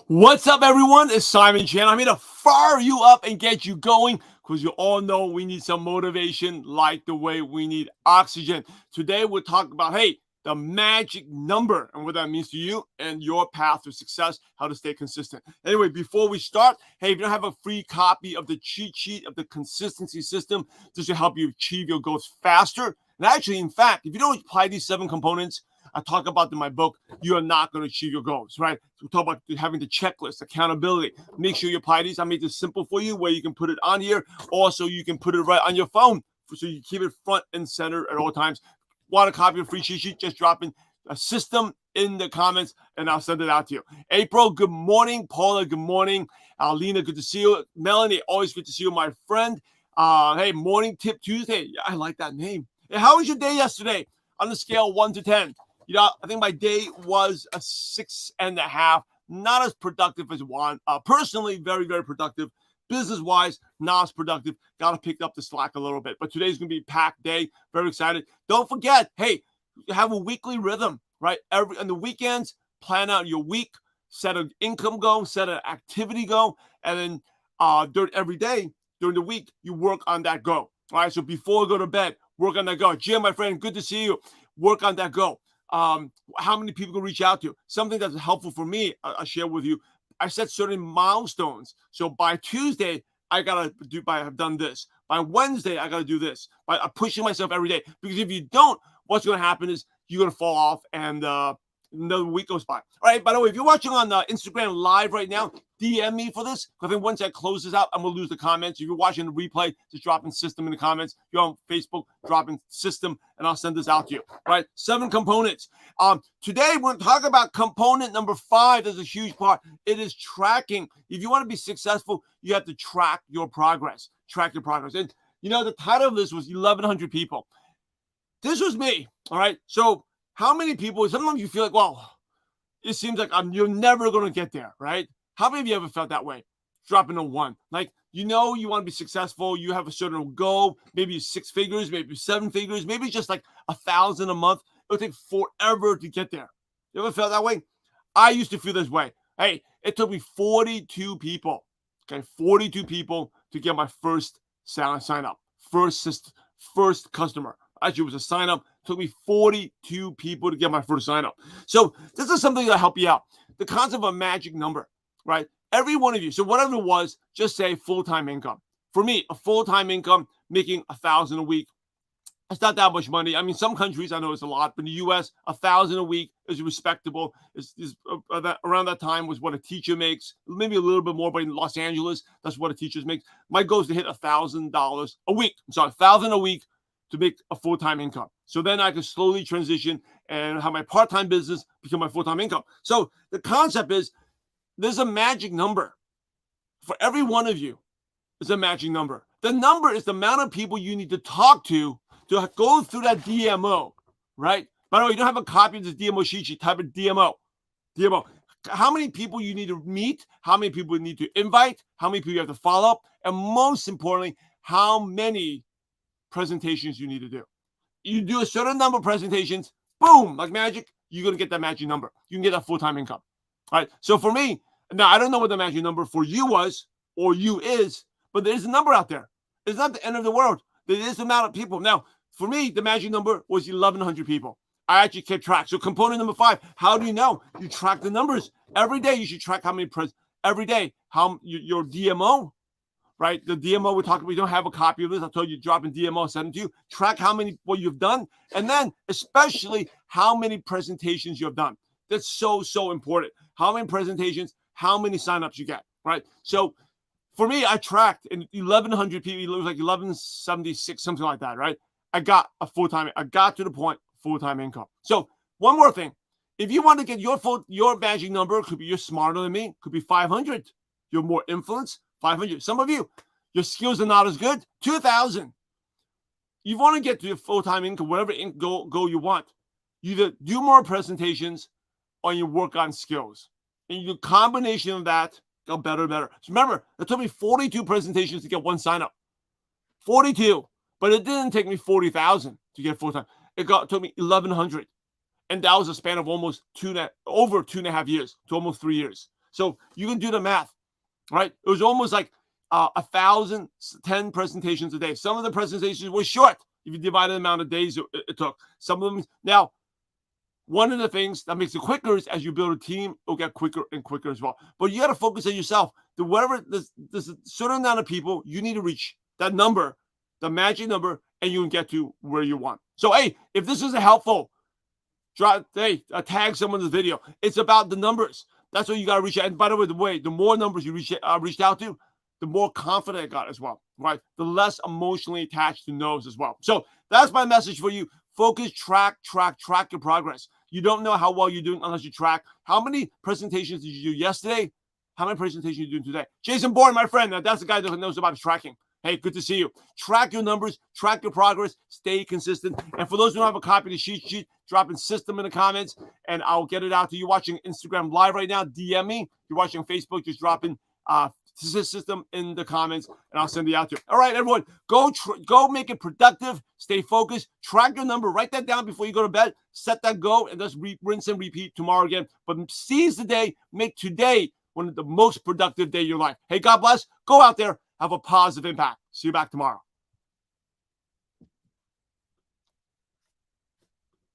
What's up, everyone? It's Simon Chan. I'm here to fire you up and get you going because you all know we need some motivation like the way we need oxygen. Today, we'll talk about, the magic number and what that means to you and your path to success, how to stay consistent. Anyway, before we start, if you don't have a free copy of the cheat sheet of the consistency system, this will help you achieve your goals faster. And actually, in fact, if you don't apply these 7 components, I talk about in my book, you are not going to achieve your goals, right? So we talk about having the checklist, accountability. Make sure you apply these. I made this simple for you where you can put it on here. Also, you can put it right on your phone so you keep it front and center at all times. Want a copy of free cheat sheet? Just drop in a system in the comments and I'll send it out to you. April, good morning. Paula, good morning. Alina, good to see you. Melanie, always good to see you, my friend. Hey, Morning Tip Tuesday. I like that name. Hey, how was your day yesterday on the scale 1 to 10? I think my day was a 6.5. Not as productive as one. Personally, very, very productive. Business-wise, not as productive. Got to pick up the slack a little bit. But today's going to be a packed day. Very excited. Don't forget, have a weekly rhythm, right? On the weekends, plan out your week. Set an income goal. Set an activity goal. And then every day, during the week, you work on that goal. All right, so before you go to bed, work on that goal. Jim, my friend, good to see you. Work on that goal. How many people can reach out to? Something that's helpful for me, I'll share with you. I set certain milestones. So by Tuesday, I've done this. By Wednesday, I gotta do this. I'm pushing myself every day. Because if you don't, what's gonna happen is you're gonna fall off and another week goes by. All right, by the way, if you're watching on Instagram Live right now, DM me for this. Because then once that closes out, I'm going to lose the comments. If you're watching the replay, just drop in system in the comments. If you're on Facebook, drop in system, and I'll send this out to you. All right, 7 components. Today, we're going to talk about component number 5. There's a huge part. It is tracking. If you want to be successful, you have to track your progress. Track your progress. And, the title of this was 1,100 people. This was me. All right, so how many people, sometimes you feel like, well, it seems like you're never going to get there, right? How many of you ever felt that way? Dropping a 1. Like, you want to be successful. You have a certain goal, maybe 6 figures, maybe 7 figures, maybe just like 1,000 a month. It'll take forever to get there. You ever felt that way? I used to feel this way. Hey, it took me 42 people, 42 people to get my first sign up, first customer. Actually, it was a sign up. It took me 42 people to get my first sign up. So this is something that'll help you out. The concept of a magic number, right? Every one of you. So whatever it was, just say full-time income. For me, a full-time income, making 1,000 a week. It's not that much money. I mean, some countries, I know it's a lot, but in the U.S., 1,000 a week is respectable. Around that time was what a teacher makes, maybe a little bit more, but in Los Angeles, that's what a teacher makes. My goal is to hit $1,000 a week. I'm sorry, 1,000 a week to make a full-time income. So then I can slowly transition and have my part-time business become my full-time income. So the concept is there's a magic number. For every one of you, there's a magic number. The number is the amount of people you need to talk to go through that DMO, right? By the way, you don't have a copy of this DMO cheat sheet, type in DMO. DMO. How many people you need to meet, how many people you need to invite, how many people you have to follow up, and most importantly, how many presentations you need to do. You do a certain number of presentations, boom, like magic, you're going to get that magic number. You can get that full-time income. All right. So for me, now I don't know what the magic number for you was or you is, but there's a number out there. It's not the end of the world. There is the amount of people. Now, for me, the magic number was 1,100 people. I actually kept track. So component number 5, how do you know? You track the numbers. Every day you should track how many every day, how your DMO, right? The DMO we talked about, we don't have a copy of this. I told you, drop in DMO, send it to you. Track what you've done. And then especially how many presentations you have done. That's so, so important. How many presentations, how many signups you get, right? So for me, I tracked in 1,100 people. It was like 1,176, something like that, right? I got to the point, full-time income. So one more thing. If you want to get your magic number, could be you're smarter than me, could be 500. You're more influence, 500. Some of you, your skills are not as good, 2,000. You want to get to your full-time income, whatever goal you want. You either do more presentations or you work on skills. And the combination of that, go better and better. So remember, it took me 42 presentations to get one sign up. 42. But it didn't take me 40,000 to get full-time. It took me 1,100. And that was a span of over 2.5 years to almost 3 years. So you can do the math, right? It was almost like 1,010 presentations a day. Some of the presentations were short if you divide the amount of days it took. Some of them, now, one of the things that makes it quicker is as you build a team, it'll get quicker and quicker as well. But you got to focus on yourself. There's a certain amount of people you need to reach that number, the magic number, and you can get to where you want. So, hey, if this is helpful, tag someone in the video. It's about the numbers. That's what you got to reach out. And by the way, the more numbers you reached out to, the more confident I got as well, right? The less emotionally attached to no's as well. So that's my message for you. Focus, track your progress. You don't know how well you're doing unless you track. How many presentations did you do yesterday? How many presentations are you doing today? Jason Bourne, my friend, that's the guy that knows about tracking. Hey, good to see you. Track your numbers, track your progress, stay consistent. And for those who don't have a copy of the cheat sheet, drop in system in the comments, and I'll get it out to you. Watching Instagram Live right now, DM me. If you're watching Facebook, just drop in system in the comments, and I'll send it out to you. All right, everyone, go make it productive. Stay focused. Track your number. Write that down before you go to bed. Set that goal, and just rinse and repeat tomorrow again. But seize the day. Make today one of the most productive day of your life. Hey, God bless. Go out there. Have a positive impact. See you back tomorrow.